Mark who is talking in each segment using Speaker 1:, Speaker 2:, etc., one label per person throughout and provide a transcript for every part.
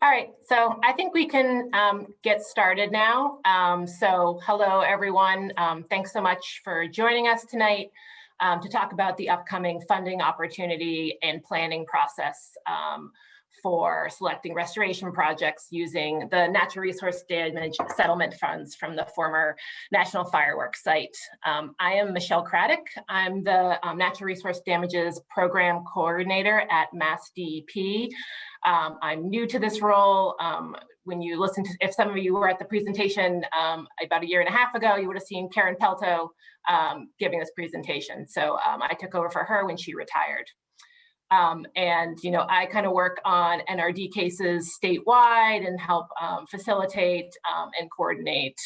Speaker 1: All right, so I think we can get started now. So hello, everyone. Thanks so much for joining us tonight to talk about the upcoming funding opportunity and planning process for selecting restoration projects using the natural resource damage settlement funds from the former National Fireworks site. I am Michelle Craddock. I'm the Natural Resource Damages Program Coordinator at MassDEP. I'm new to this role. When you listen to, if some of you were at the presentation about a year and a half ago, you would have seen Karen Pelto giving this presentation. So I took over for her when she retired. And, you know, I kind of work on NRD cases statewide and help facilitate and coordinate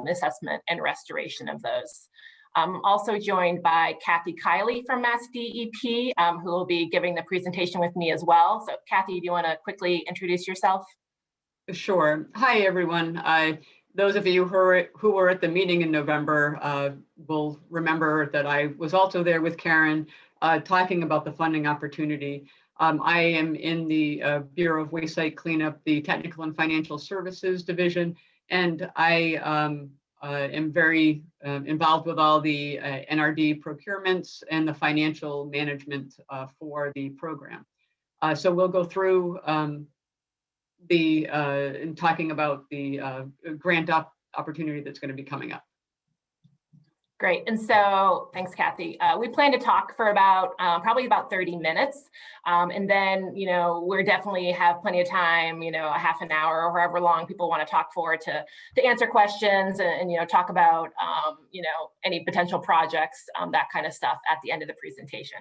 Speaker 1: assessment and restoration of those. I'm also joined by Kathy Kiley from MassDEP, who will be giving the presentation with me as well. So Kathy, do you want to quickly introduce yourself?
Speaker 2: Sure. Hi, everyone. Those of you who were at the meeting in November will remember that I was also there with Karen talking about the funding opportunity. I am in the Bureau of Waste Site Cleanup, the Technical and Financial Services Division, and I am very involved with all the NRD procurements and the financial management for the program. So we'll go through in talking about the grant opportunity that's going to be coming up.
Speaker 1: Great, and so thanks, Kathy. We plan to talk for about probably about 30 minutes, and then we definitely have plenty of time, a half an hour or however long people want to talk for to answer questions and talk about any potential projects, that kind of stuff at the end of the presentation.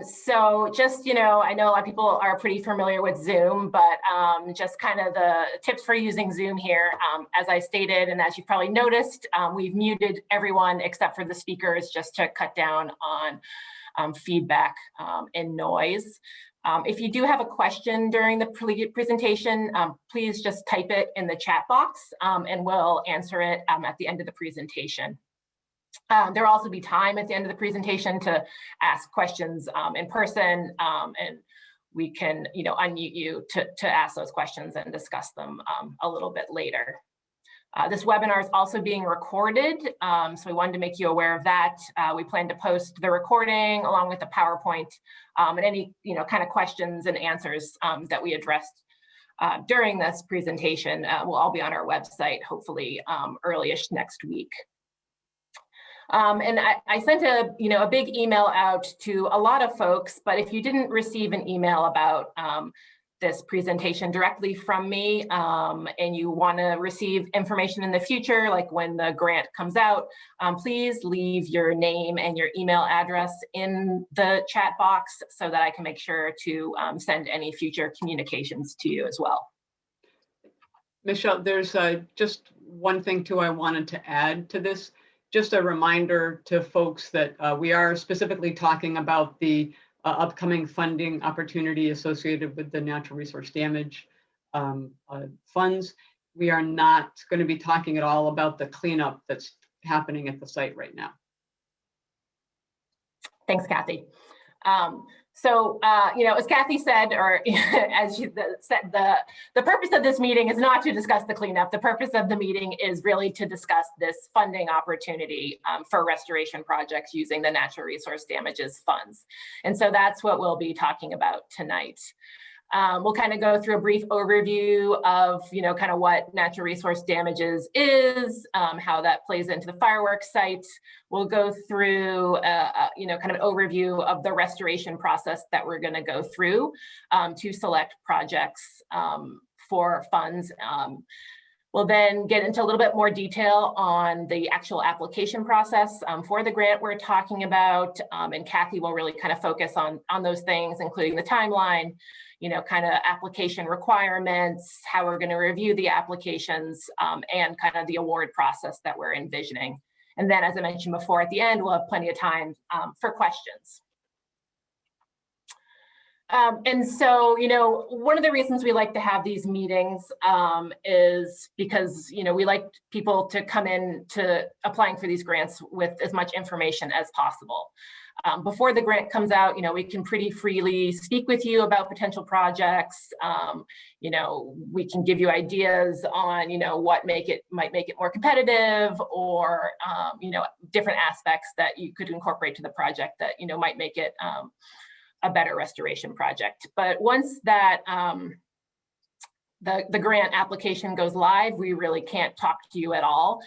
Speaker 1: So just, I know a lot of people are pretty familiar with Zoom, but just kind of the tips for using Zoom here. As I stated, and as you probably noticed, we've muted everyone except for the speakers just to cut down on feedback and noise. If you do have a question during the presentation, please just type it in the chat box and we'll answer it at the end of the presentation. There will also be time at the end of the presentation to ask questions in person, and we can, unmute you to ask those questions and discuss them a little bit later. This webinar is also being recorded, so we wanted to make you aware of that. We plan to post the recording along with the PowerPoint and any, kind of questions and answers that we addressed during this presentation will all be on our website, hopefully early-ish next week. And I sent a big email out to a lot of folks, but if you didn't receive an email about this presentation directly from me and you want to receive information in the future, like when the grant comes out, please leave your name and your email address in the chat box so that I can make sure to send any future communications to you as well.
Speaker 2: Michelle, there's just one thing too I wanted to add to this. Just a reminder to folks that we are specifically talking about the upcoming funding opportunity associated with the natural resource damage funds. We are not going to be talking at all about the cleanup that's happening at the site right now.
Speaker 1: Thanks, Kathy. So, as Kathy said, or as you said, the purpose of this meeting is not to discuss the cleanup. The purpose of the meeting is really to discuss this funding opportunity for restoration projects using the natural resource damages funds. And so that's what we'll be talking about tonight. We'll kind of go through a brief overview of, kind of what natural resource damages is, how that plays into the fireworks site. We'll go through, kind of an overview of the restoration process that we're going to go through to select projects for funds. We'll then get into a little bit more detail on the actual application process for the grant we're talking about, and Kathy will really kind of focus on those things, including the timeline, kind of application requirements, how we're going to review the applications, and kind of the award process that we're envisioning. And then, as I mentioned before, at the end, we'll have plenty of time for questions. And so, one of the reasons we like to have these meetings is because, we like people to come in to applying for these grants with as much information as possible. Before the grant comes out, we can pretty freely speak with you about potential projects. We can give you ideas on, what might make it more competitive, or, different aspects that you could incorporate to the project that, might make it a better restoration project. But once that the grant application goes live, we really can't talk to you at all.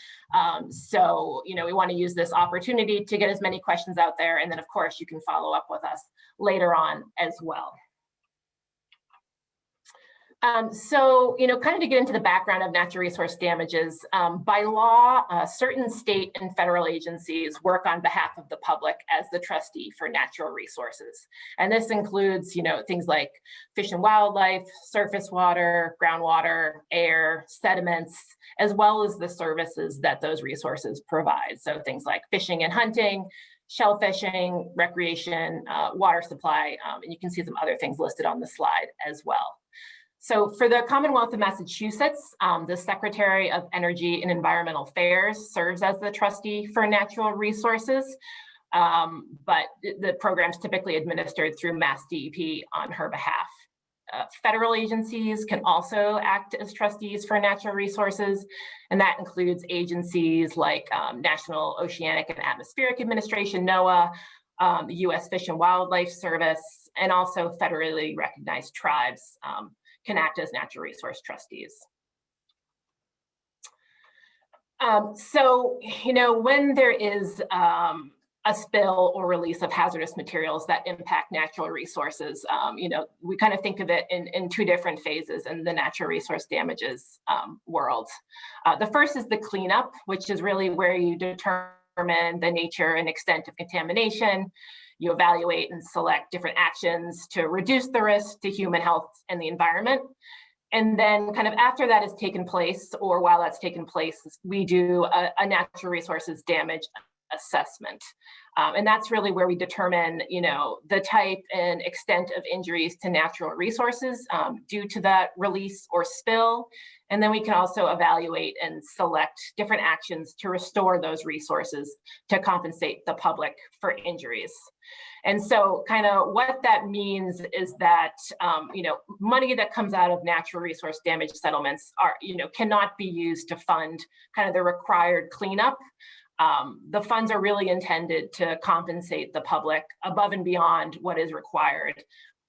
Speaker 1: So, we want to use this opportunity to get as many questions out there. And then, of course, you can follow up with us later on as well. So, kind of to get into the background of natural resource damages, by law, certain state and federal agencies work on behalf of the public as the trustee for natural resources. And this includes, things like fish and wildlife, surface water, groundwater, air, sediments, as well as the services that those resources provide. So things like fishing and hunting, shell fishing, recreation, water supply, and you can see some other things listed on the slide as well. So for the Commonwealth of Massachusetts, the Secretary of Energy and Environmental Affairs serves as the trustee for natural resources, but the program's typically administered through MassDEP on her behalf. Federal agencies can also act as trustees for natural resources, and that includes agencies like National Oceanic and Atmospheric Administration, NOAA, the U.S. Fish and Wildlife Service, and also federally recognized tribes can act as natural resource trustees. So, when there is a spill or release of hazardous materials that impact natural resources, we kind of think of it in two different phases in the natural resource damages world. The first is the cleanup, which is really where you determine the nature and extent of contamination. You evaluate and select different actions to reduce the risk to human health and the environment. And then kind of after that has taken place, or while that's taken place, we do a natural resources damage assessment. And that's really where we determine, the type and extent of injuries to natural resources due to that release or spill. And then we can also evaluate and select different actions to restore those resources to compensate the public for injuries. And so kind of what that means is that, money that comes out of natural resource damage settlements cannot be used to fund kind of the required cleanup. The funds are really intended to compensate the public above and beyond what is required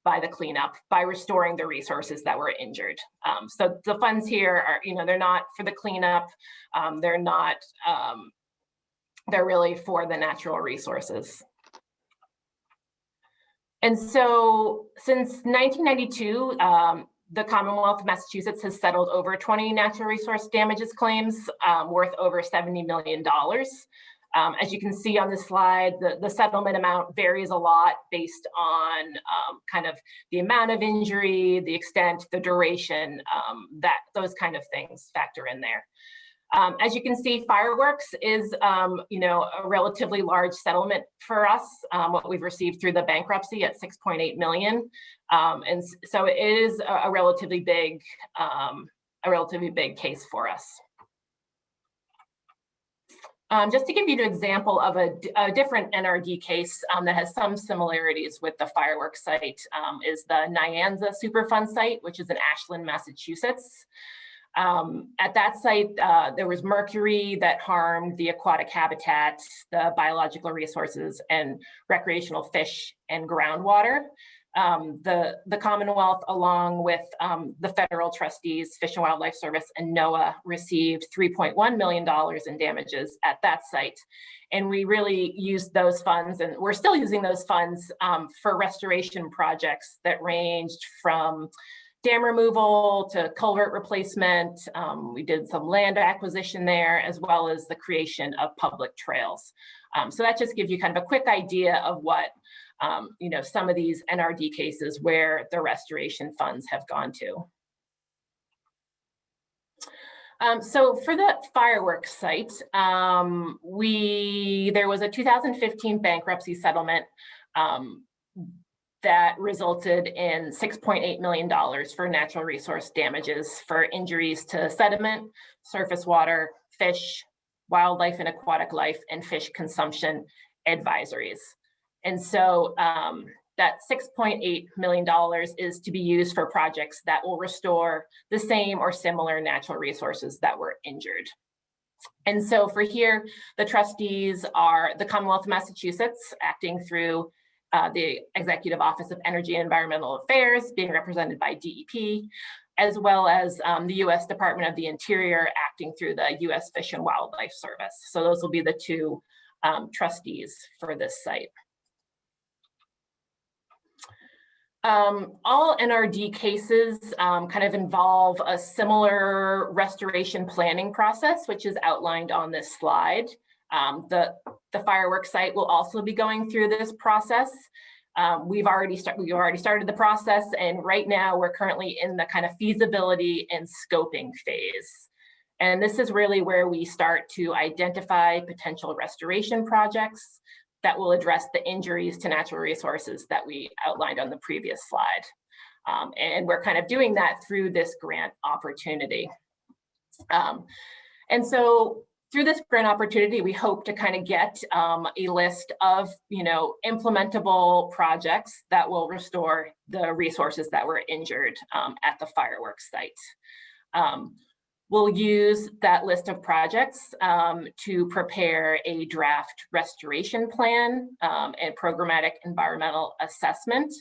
Speaker 1: by the cleanup, by restoring the resources that were injured. So the funds here are, they're not for the cleanup. They're really for the natural resources. And so since 1992, the Commonwealth of Massachusetts has settled over 20 natural resource damages claims worth over $70 million. As you can see on this slide, the settlement amount varies a lot based on kind of the amount of injury, the extent, the duration, those kind of things factor in there. As you can see, fireworks is, a relatively large settlement for us, what we've received through the bankruptcy at $6.8 million. And so it is a relatively big case for us. Just to give you an example of a different NRD case that has some similarities with the fireworks site is the Nyanza Superfund site, which is in Ashland, Massachusetts. At that site, there was mercury that harmed the aquatic habitat, the biological resources, and recreational fish and groundwater. The Commonwealth, along with the federal trustees, Fish and Wildlife Service, and NOAA, received $3.1 million in damages at that site. And we really used those funds, and we're still using those funds for restoration projects that ranged from dam removal to culvert replacement. We did some land acquisition there, as well as the creation of public trails. So that just gives you kind of a quick idea of what some of these NRD cases where the restoration funds have gone to. So for the fireworks site, there was a 2015 bankruptcy settlement that resulted in $6.8 million for natural resource damages for injuries to sediment, surface water, fish, wildlife and aquatic life, and fish consumption advisories. And so that $6.8 million is to be used for projects that will restore the same or similar natural resources that were injured. And so for here, the trustees are the Commonwealth of Massachusetts, acting through the Executive Office of Energy and Environmental Affairs, being represented by DEP, as well as the U.S. Department of the Interior, acting through the U.S. Fish and Wildlife Service. So those will be the two trustees for this site. All NRD cases kind of involve a similar restoration planning process, which is outlined on this slide. The fireworks site will also be going through this process. We've already started the process, and right now we're currently in the kind of feasibility and scoping phase. And this is really where we start to identify potential restoration projects that will address the injuries to natural resources that we outlined on the previous slide. And we're kind of doing that through this grant opportunity. And so through this grant opportunity, we hope to kind of get a list of, implementable projects that will restore the resources that were injured at the fireworks site. We'll use that list of projects to prepare a draft restoration plan and programmatic environmental assessment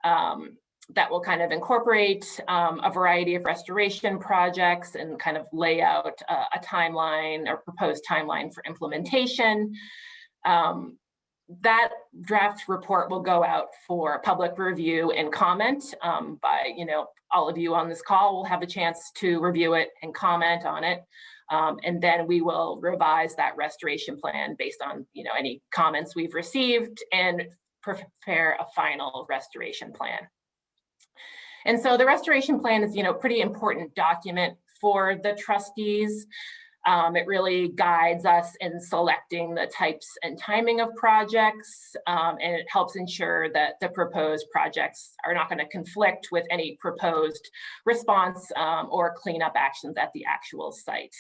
Speaker 1: that will kind of incorporate a variety of restoration projects and kind of lay out a timeline or proposed timeline for implementation. That draft report will go out for public review and comment by, all of you on this call will have a chance to review it and comment on it. And then we will revise that restoration plan based on, any comments we've received and prepare a final restoration plan. And so the restoration plan is, pretty important document for the trustees. It really guides us in selecting the types and timing of projects, and it helps ensure that the proposed projects are not going to conflict with any proposed response or cleanup actions at the actual site.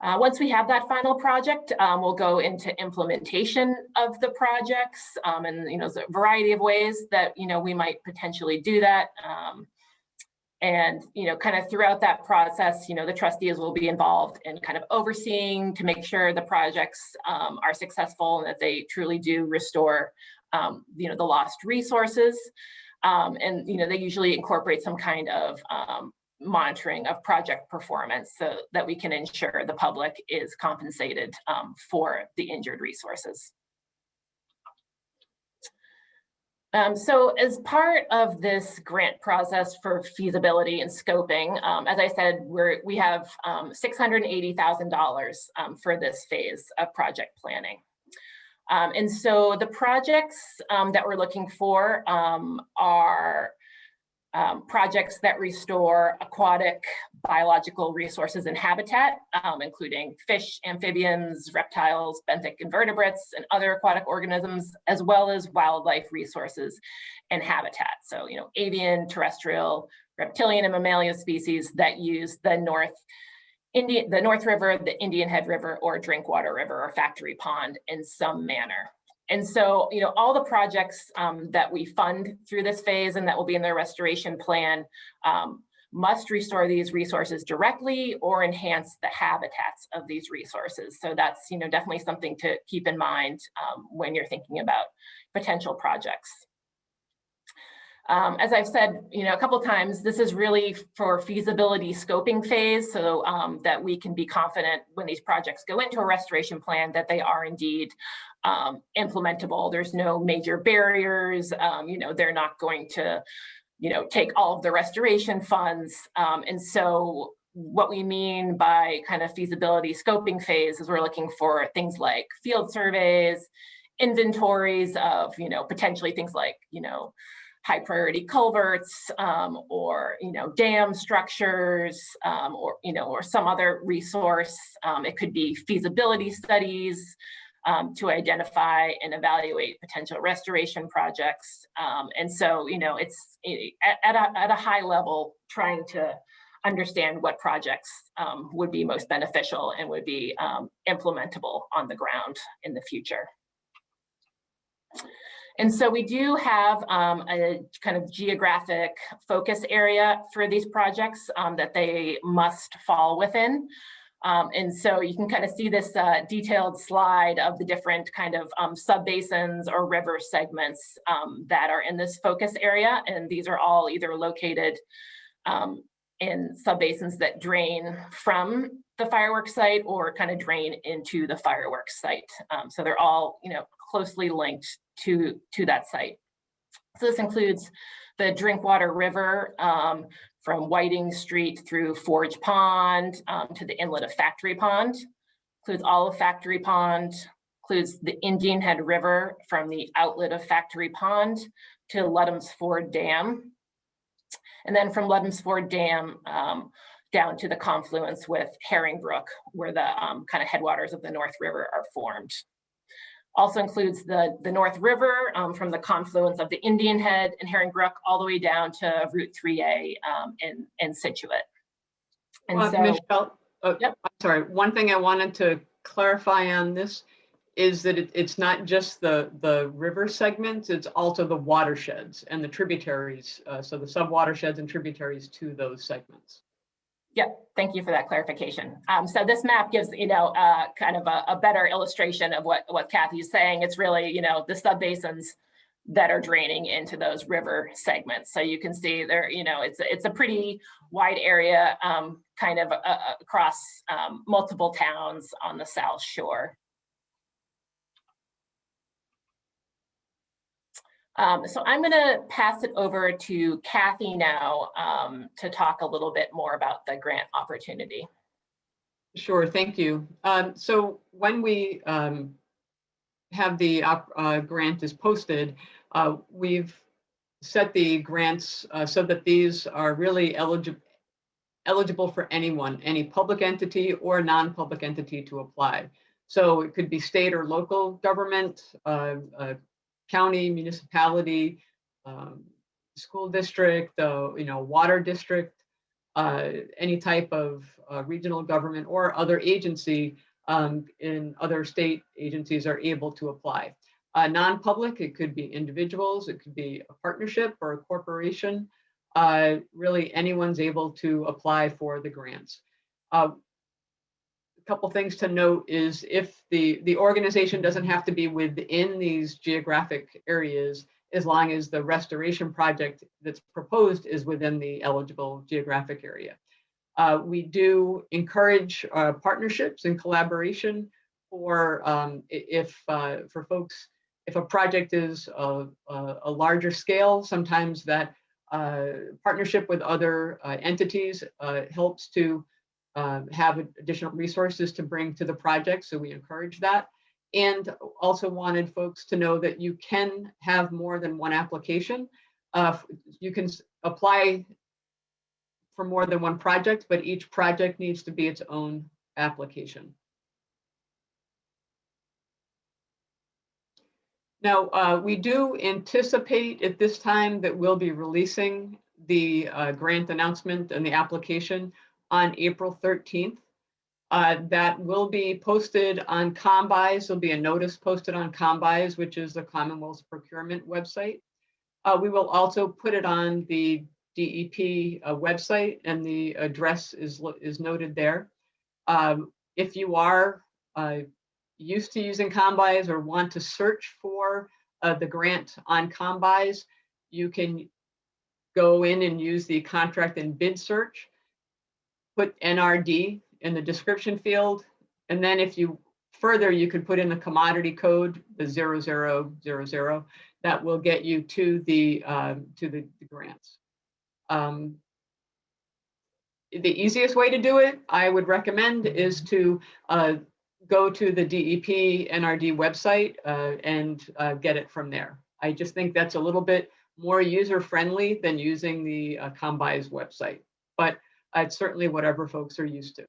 Speaker 1: Once we have that final project, we'll go into implementation of the projects, and there's a variety of ways that we might potentially do that. And kind of throughout that process, the trustees will be involved in kind of overseeing to make sure the projects are successful and that they truly do restore, the lost resources. And they usually incorporate some kind of monitoring of project performance so that we can ensure the public is compensated for the injured resources. So as part of this grant process for feasibility and scoping, as I said, we have $680,000 for this phase of project planning. And so the projects that we're looking for are projects that restore aquatic biological resources and habitat, including fish, amphibians, reptiles, benthic invertebrates, and other aquatic organisms, as well as wildlife resources and habitat. So, avian, terrestrial, reptilian, and mammalia species that use the North River, the Indian Head River, or Drinkwater River or Factory Pond in some manner. And so, all the projects that we fund through this phase and that will be in their restoration plan must restore these resources directly or enhance the habitats of these resources. So that's, definitely something to keep in mind when you're thinking about potential projects. As I've said, a couple of times, this is really for feasibility scoping phase, so that we can be confident when these projects go into a restoration plan that they are indeed implementable. There's no major barriers. They're not going to, take all of the restoration funds. And so what we mean by kind of feasibility scoping phase is we're looking for things like field surveys, inventories of, potentially things like, high priority culverts, or dam structures, or some other resource. It could be feasibility studies, to identify and evaluate potential restoration projects. And so, you know, it's at a high level trying to understand what projects would be most beneficial and would be implementable on the ground in the future. And so we do have a kind of geographic focus area for these projects that they must fall within. And so you can kind of see this detailed slide of the different kind of subbasins or river segments that are in this focus area. And these are all either located in subbasins that drain from the fireworks site or kind of drain into the fireworks site. So they're all, you know, closely linked to that site. So this includes the Drinkwater River from Whiting Street through Forge Pond to the inlet of Factory Pond, includes all of Factory Pond, includes the Indian Head River from the outlet of Factory Pond to Ludham's Ford Dam. And then from Ludham's Ford Dam down to the confluence with Herring Brook, where the kind of headwaters of the North River are formed. Also includes the North River from the confluence of the Indian Head and Herring Brook all the way down to Route 3A in Scituate. And so,
Speaker 2: Michelle,
Speaker 1: yep.
Speaker 2: I'm sorry, one thing I wanted to clarify on this is that it's not just the river segments, it's also the watersheds and the tributaries, so the subwatersheds and tributaries to those segments.
Speaker 1: Yep, thank you for that clarification. So this map gives, you know, kind of a better illustration of what Kathy's saying. It's really, you know, the subbasins that are draining into those river segments. So you can see there, you know, it's a pretty wide area, kind of across multiple towns on the South Shore. So I'm going to pass it over to Kathy now to talk a little bit more about the grant opportunity.
Speaker 2: Sure, thank you. So when we have the grant is posted, we've set the grants so that these are really eligible for anyone, any public entity or non-public entity to apply. So it could be state or local government, county, municipality, school district, you know, water district, any type of regional government or other agency in other state agencies are able to apply. Non-public, it could be individuals, it could be a partnership or a corporation. Really anyone's able to apply for the grants. Couple things to note is if the organization doesn't have to be within these geographic areas, as long as the restoration project that's proposed is within the eligible geographic area. We do encourage partnerships and collaboration for for folks, if a project is a larger scale, sometimes that partnership with other entities helps to have additional resources to bring to the project, so we encourage that. And also wanted folks to know that you can have more than one application. You can apply for more than one project, but each project needs to be its own application. Now, we do anticipate at this time that we'll be releasing the grant announcement and the application on April 13th. That will be posted on Combis. There'll be a notice posted on Combis, which is the Commonwealth's procurement website. We will also put it on the DEP website, and the address is noted there. If you are used to using Combis or want to search for the grant on Combis, you can go in and use the contract and bid search. Put NRD in the description field, and then if you further, you could put in the commodity code, the 0000. That will get you to the grants. The easiest way to do it, I would recommend, is to go to the DEP NRD website and get it from there. I just think that's a little bit more user-friendly than using the Combis website, but it's certainly whatever folks are used to.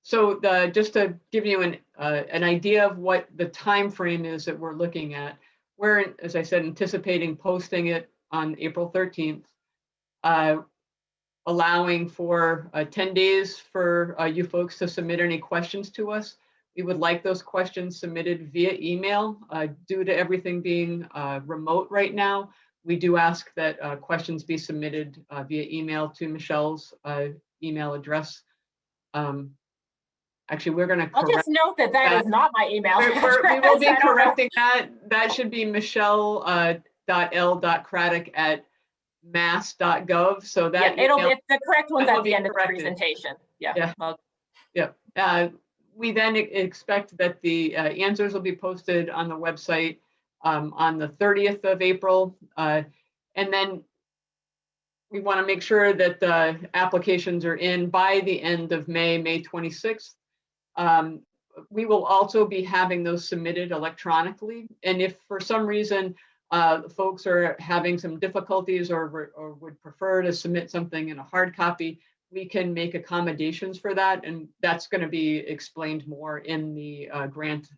Speaker 2: So just to give you an idea of what the time frame is that we're looking at, we're, as I said, anticipating posting it on April 13th, allowing for 10 days for you folks to submit any questions to us. We would like those questions submitted via email. Due to everything being remote right now, we do ask that questions be submitted via email to Michelle's email address. Actually, we're going to
Speaker 1: I'll just note that that is not my email address.
Speaker 2: We will be correcting that. That should be michelle.l.craddock@mass.gov. So that
Speaker 1: it's the correct one's at the end of the
Speaker 2: corrected.
Speaker 1: presentation. Yeah.
Speaker 2: Yeah.
Speaker 1: Well,
Speaker 2: yeah. We then expect that the answers will be posted on the website on the 30th of April. And then we want to make sure that the applications are in by the end of May 26th. We will also be having those submitted electronically. And if for some reason folks are having some difficulties or would prefer to submit something in a hard copy, we can make accommodations for that. And that's going to be explained more in the grant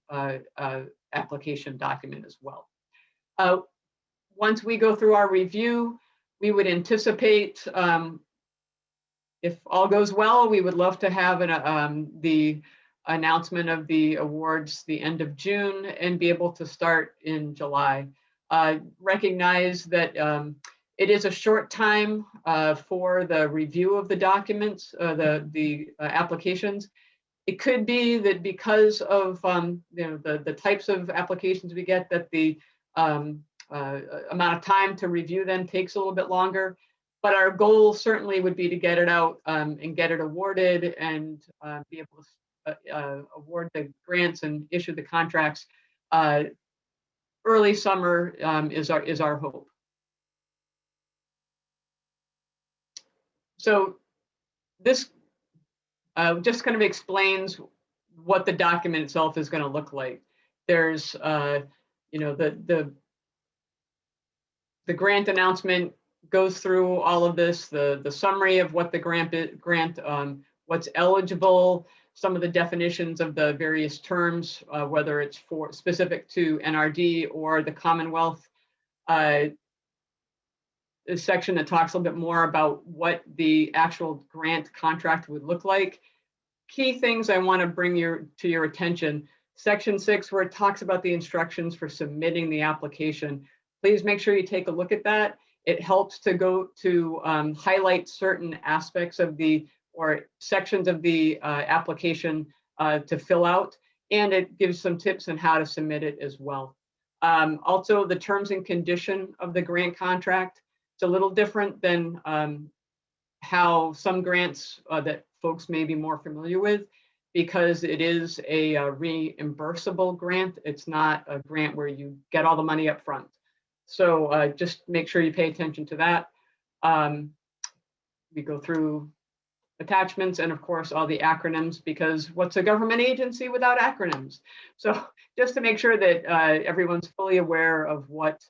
Speaker 2: application document as well. Once we go through our review, we would anticipate, if all goes well, we would love to have the announcement of the awards the end of June and be able to start in July. Recognize that it is a short time for the review of the documents, the applications. It could be that because of the types of applications we get, that the amount of time to review them takes a little bit longer. But our goal certainly would be to get it out and get it awarded and be able to award the grants and issue the contracts. Early summer is our hope. So this just kind of explains what the document itself is going to look like. There's the grant announcement goes through all of this, the summary of what the grant, what's eligible, some of the definitions of the various terms, whether it's for specific to NRD or the Commonwealth. A section that talks a little bit more about what the actual grant contract would look like. Key things I want to bring to your attention. Section 6, where it talks about the instructions for submitting the application. Please make sure you take a look at that. It helps to go to highlight certain aspects of or sections of the application to fill out, and it gives some tips on how to submit it as well. Also, the terms and condition of the grant contract. It's a little different than how some grants that folks may be more familiar with, because it is a reimbursable grant. It's not a grant where you get all the money up front. So just make sure you pay attention to that. We go through attachments and of course all the acronyms, because what's a government agency without acronyms? So just to make sure that everyone's fully aware of what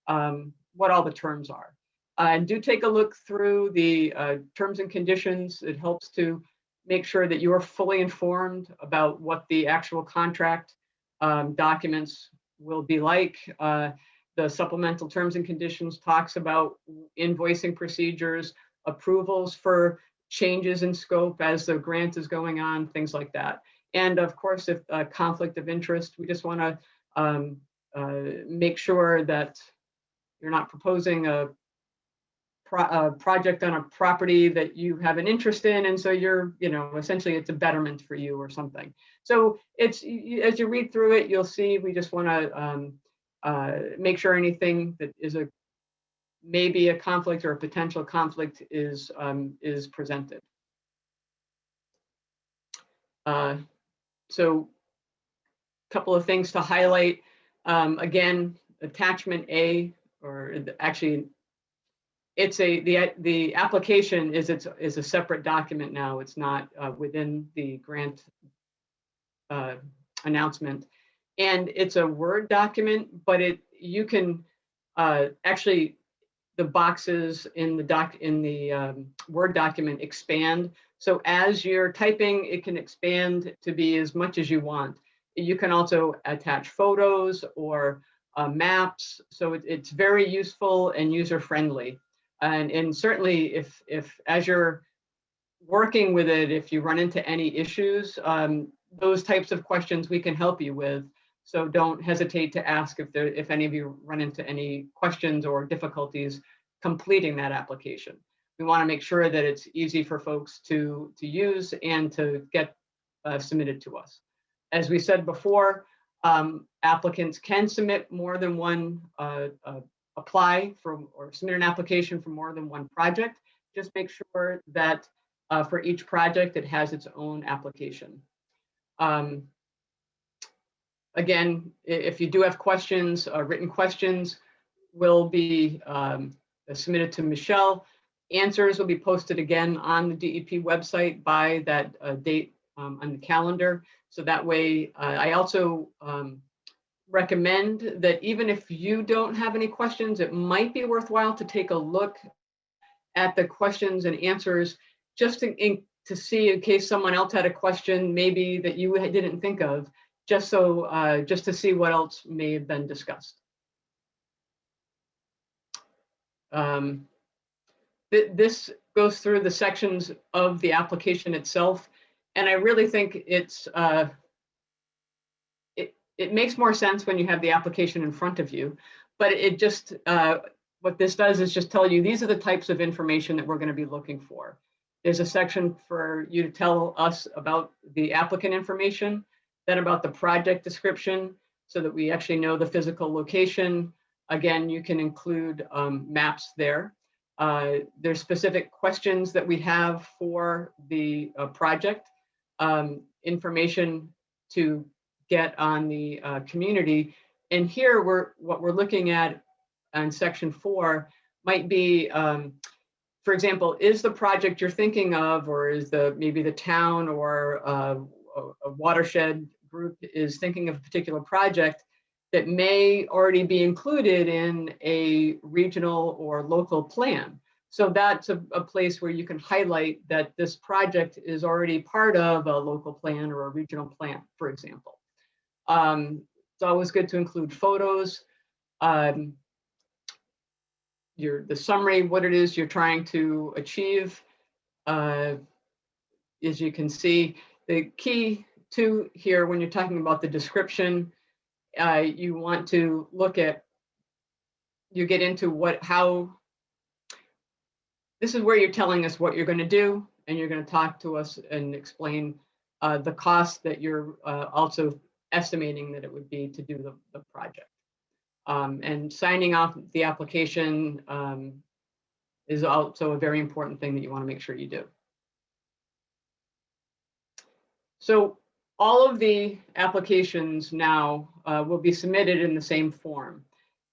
Speaker 2: all the terms are. And do take a look through the terms and conditions. It helps to make sure that you are fully informed about what the actual contract documents will be like. The supplemental terms and conditions talks about invoicing procedures, approvals for changes in scope as the grant is going on, things like that. And of course, if a conflict of interest, we just want to make sure that you're not proposing a project on a property that you have an interest in, and so you're, essentially it's a betterment for you or something. So it's, as you read through it, you'll see we just want to make sure anything that is maybe a conflict or a potential conflict is presented. So a couple of things to highlight. Again, attachment A, or actually it's the application is a separate document now. It's not within the grant announcement, and it's a Word document, but you can actually, the boxes in the Word document expand. So as you're typing, it can expand to be as much as you want. You can also attach photos or maps. So it's very useful and user-friendly. And certainly if as you're working with it, if you run into any issues, those types of questions we can help you with. So don't hesitate to ask if any of you run into any questions or difficulties completing that application. We want to make sure that it's easy for folks to use and to get submitted to us. As we said before, applicants can submit more than one, apply for or submit an application for more than one project. Just make sure that for each project it has its own application. Again, if you do have questions, written questions will be submitted to Michelle. Answers will be posted again on the DEP website by that date on the calendar. So that way, I also recommend that even if you don't have any questions, it might be worthwhile to take a look at the questions and answers just to see in case someone else had a question maybe that you didn't think of, just to see what else may have been discussed. This goes through the sections of the application itself, and I really think it makes more sense when you have the application in front of you, but it just what this does is just tell you these are the types of information that we're going to be looking for. There's a section for you to tell us about the applicant information, then about the project description so that we actually know the physical location. Again, you can include maps there. There's specific questions that we have for the project, information to get on the community. And here what we're looking at on section 4 might be, for example, is the project you're thinking of, or is maybe the town or a watershed group is thinking of a particular project that may already be included in a regional or local plan. So that's a place where you can highlight that this project is already part of a local plan or a regional plan, for example. It's always good to include photos, the summary, what it is you're trying to achieve. As you can see, the key to here when you're talking about the description, you want to look at, you get into how, this is where you're telling us what you're going to do, and you're going to talk to us and explain the cost that you're also estimating that it would be to do the project. And signing off the application is also a very important thing that you want to make sure you do. So all of the applications now will be submitted in the same form.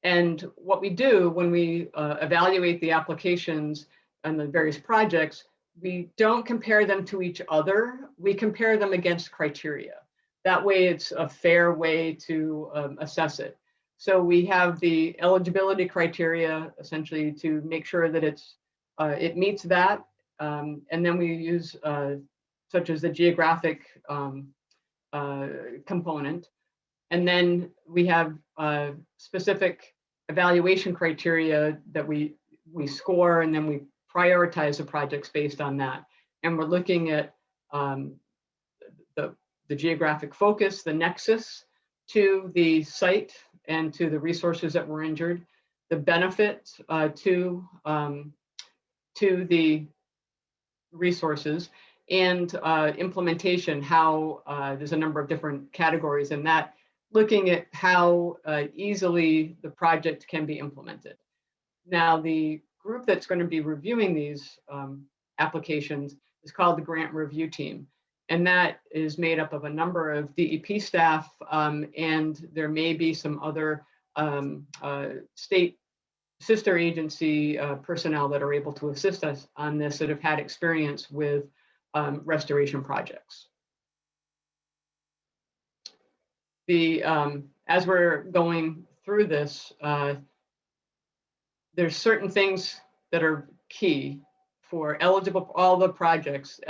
Speaker 2: And what we do when we evaluate the applications and the various projects, we don't compare them to each other. We compare them against criteria. That way it's a fair way to assess it. So we have the eligibility criteria essentially to make sure that it meets that. And then we use such as the geographic component. And then we have specific evaluation criteria that we score, and then we prioritize the projects based on that. And we're looking at the geographic focus, the nexus to the site and to the resources that were injured, the benefit to the resources, and implementation, how there's a number of different categories in that, looking at how easily the project can be implemented. Now, the group that's going to be reviewing these applications is called the Grant Review Team. And that is made up of a number of DEP staff, and there may be some other state sister agency personnel that are able to assist us on this that have had experience with restoration projects. As we're going through this, there's certain things that are key for eligible projects.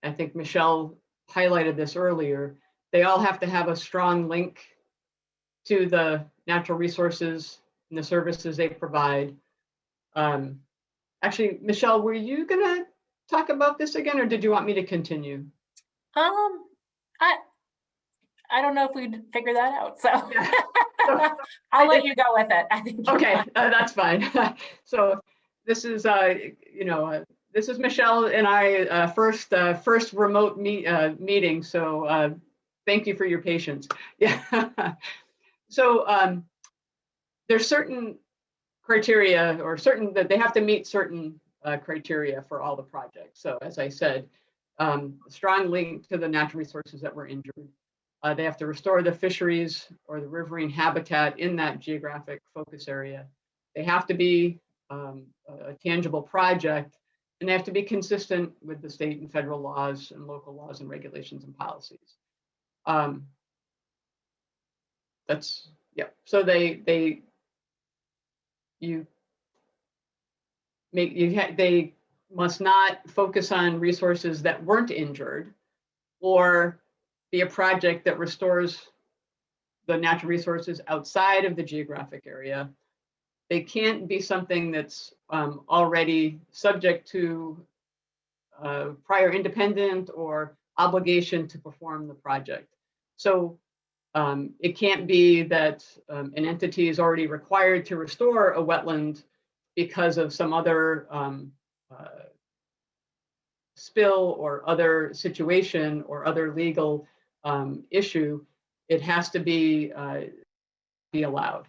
Speaker 2: I think Michelle highlighted this earlier. They all have to have a strong link to the natural resources and the services they provide. Actually, Michelle, were you gonna talk about this again, or did you want me to continue?
Speaker 1: I don't know if we'd figure that out, so
Speaker 2: Yeah.
Speaker 1: I'll let you go with it. I think.
Speaker 2: Okay, that's fine. So this is, this is Michelle and I first remote meeting. So thank you for your patience. Yeah. So there's certain criteria, or that they have to meet certain criteria for all the projects. So as I said, strong link to the natural resources that were injured. They have to restore the fisheries or the riverine habitat in that geographic focus area. They have to be a tangible project, and they have to be consistent with the state and federal laws and local laws and regulations and policies. That's, yeah. So they must not focus on resources that weren't injured, or be a project that restores the natural resources outside of the geographic area. They can't be something that's already subject to prior independent or obligation to perform the project. So it can't be that an entity is already required to restore a wetland because of some other spill or other situation or other legal issue. It has to be allowed.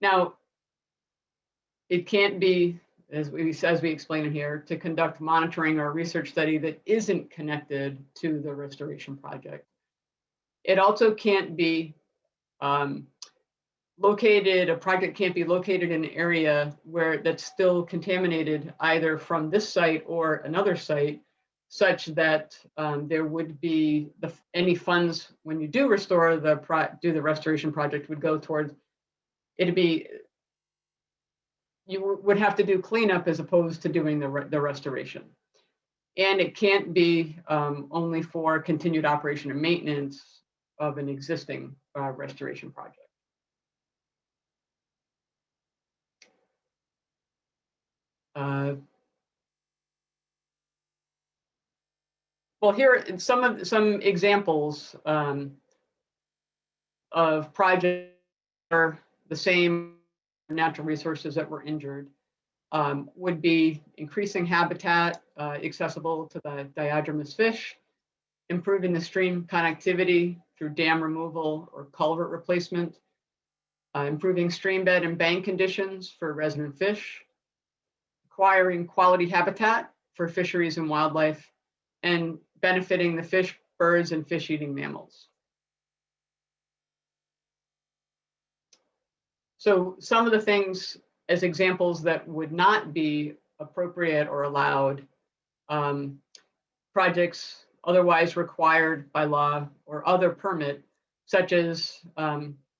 Speaker 2: Now, it can't be, as we explain it here, to conduct monitoring or research study that isn't connected to the restoration project. It also can't be a project can't be located in an area where that's still contaminated either from this site or another site, such that there would be any funds when you do restore do the restoration project would go towards, you would have to do cleanup as opposed to doing the restoration. And it can't be only for continued operation and maintenance of an existing restoration project. Well, here are some examples of projects that are the same natural resources that were injured. Would be increasing habitat accessible to the diadromous fish, improving the stream connectivity through dam removal or culvert replacement, improving stream bed and bank conditions for resident fish, acquiring quality habitat for fisheries and wildlife, and benefiting the fish, birds, and fish-eating mammals. So some of the things as examples that would not be appropriate or allowed, projects otherwise required by law or other permit, such as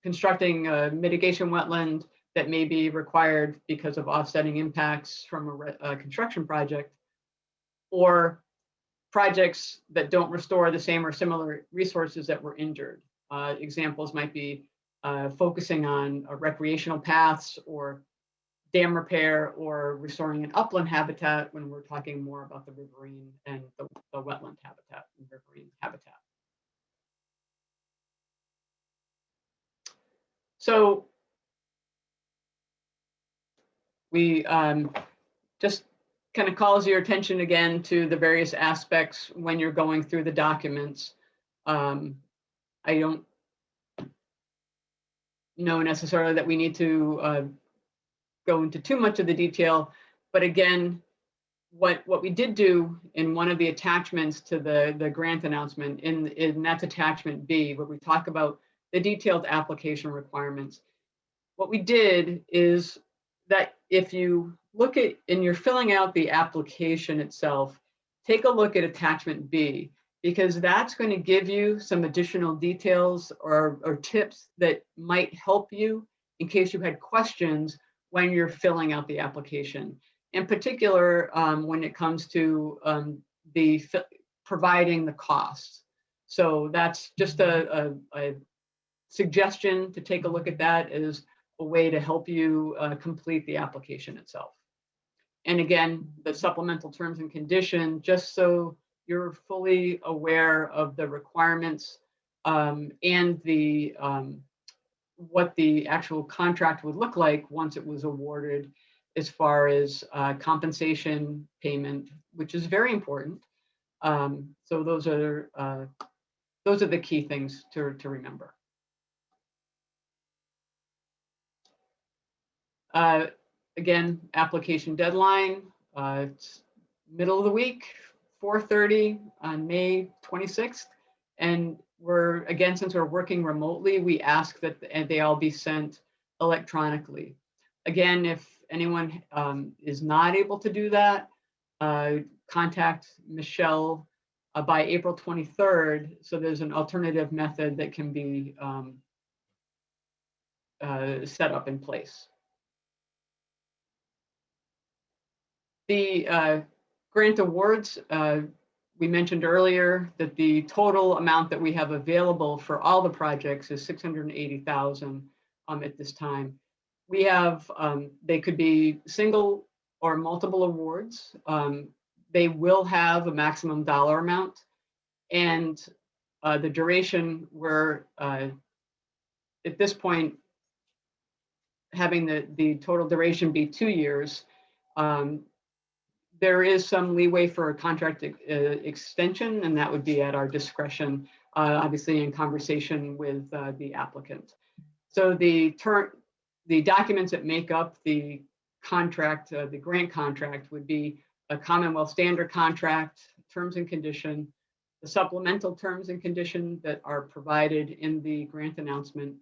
Speaker 2: constructing a mitigation wetland that may be required because of offsetting impacts from a construction project, or projects that don't restore the same or similar resources that were injured. Examples might be focusing on recreational paths or dam repair or restoring an upland habitat when we're talking more about the riverine and the wetland habitat and riverine habitat. So we just kind of calls your attention again to the various aspects when you're going through the documents. I don't know necessarily that we need to go into too much of the detail, but again, what we did do in one of the attachments to the grant announcement, in that's attachment B, where we talk about the detailed application requirements. What we did is that if you look at, and you're filling out the application itself, take a look at attachment B, because that's going to give you some additional details or tips that might help you in case you had questions when you're filling out the application. In particular, when it comes to providing the costs. So that's just a suggestion to take a look at that as a way to help you complete the application itself. And again, the supplemental terms and condition, just so you're fully aware of the requirements and the what the actual contract would look like once it was awarded, as far as compensation payment, which is very important. So those are the key things to remember. Again, application deadline, it's middle of the week, 4:30 on May 26th. And we're, again, since we're working remotely, we ask that they all be sent electronically. Again, if anyone is not able to do that, contact Michelle by April 23rd. So there's an alternative method that can be set up in place. The grant awards, we mentioned earlier that the total amount that we have available for all the projects is $680,000 at this time. We have, they could be single or multiple awards. They will have a maximum dollar amount, and the duration, we're at this point having the total duration be 2 years. There is some leeway for a contract extension, and that would be at our discretion, obviously in conversation with the applicant. So the documents that make up the contract, the grant contract, would be a Commonwealth standard contract, terms and condition, the supplemental terms and condition that are provided in the grant announcement.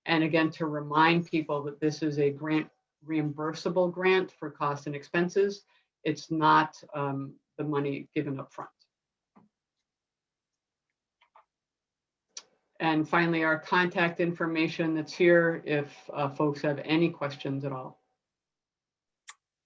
Speaker 2: And again, to remind people that this is a grant reimbursable grant for costs and expenses. It's not the money given up front. And finally, our contact information that's here if folks have any questions at all.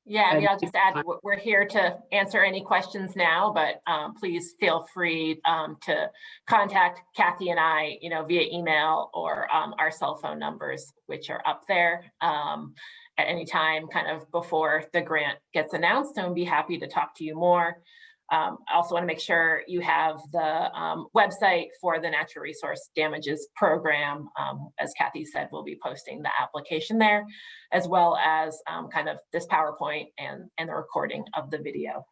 Speaker 1: Yeah, I'll just add, we're here to answer any questions now, but please feel free to contact Kathy and I, via email or our cell phone numbers, which are up there at any time kind of before the grant gets announced, and we'd be happy to talk to you more. I also want to make sure you have the website for the Natural Resource Damages Program. As Kathy said, we'll be posting the application there, as well as kind of this PowerPoint and the recording of the video.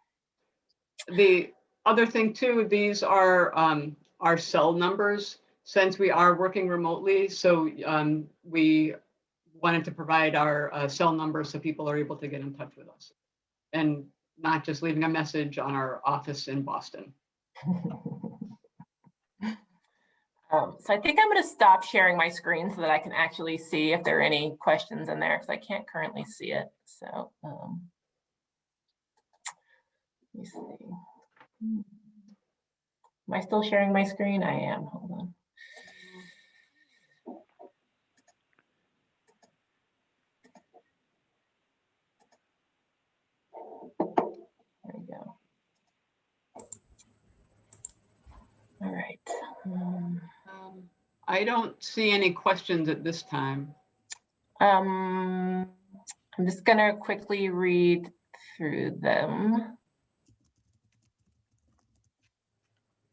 Speaker 2: The other thing too, these are our cell numbers, since we are working remotely. So we wanted to provide our cell numbers so people are able to get in touch with us, and not just leaving a message on our office in Boston.
Speaker 1: So I think I'm going to stop sharing my screen so that I can actually see if there are any questions in there, because I can't currently see it. So let me see. Am I still sharing my screen? I am. Hold on. There we go. All right.
Speaker 2: I don't see any questions at this time.
Speaker 1: I'm just gonna quickly read through them.